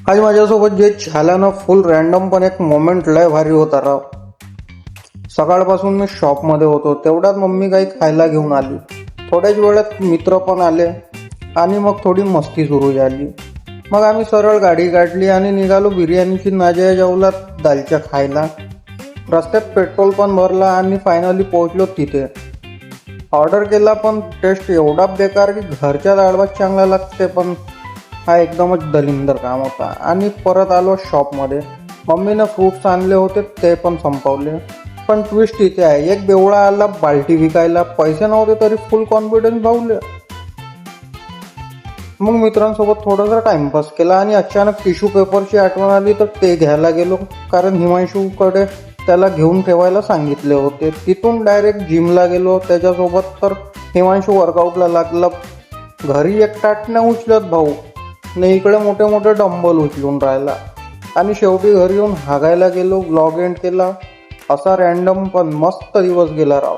आज माझ्यासोबत जे झालं ना, फुल रॅन्डम पण एक मोमेंट लय भारी होता राव. सकाळपासून मी शॉपमध्ये होतो, तेवढ्यात मम्मी काही खायला घेऊन आली. थोड्याच वेळात मित्र पण आले आणि मग थोडी मस्ती सुरू झाली. मग आम्ही सरळ गाडी काढली आणि निघालो बिर्याणीची नाजिया जेवलात दालच्या खायला. रस्त्यात पेट्रोल पण भरला आणि फायनली पोहोचलो तिथे. ऑर्डर केला पण टेस्ट एवढा बेकार की घरच्या डाळभात चांगला लागते, पण हा एकदमच दलिंदर काम होता. आणि परत आलो शॉपमध्ये. मम्मीनं फ्रूट्स आणले होते ते पण संपवले. पण ट्विस्ट इथे आहे, एक बेवळा आला बाल्टी विकायला. पैसे नव्हते तरी फुल कॉन्फिडन्स भावले. मग मित्रांसोबत थोडासा टाइमपास केला आणि अचानक टिश्यू पेपरची आठवण आली तर ते घ्यायला गेलो, कारण हिमांशूकडे त्याला घेऊन ठेवायला सांगितले होते. तिथून डायरेक्ट जिमला गेलो त्याच्यासोबत. तर हिमांशू वर्कआउटला लागला. घरी एक ताट नाही उचलत भाऊ, ने इकडे मोठे मोठे डंबल उचलून राहिला. आणि शेवटी घरी येऊन हागायला गेलो. व्लॉग एंड केला. असा रॅन्डम पण मस्त दिवस गेला राव.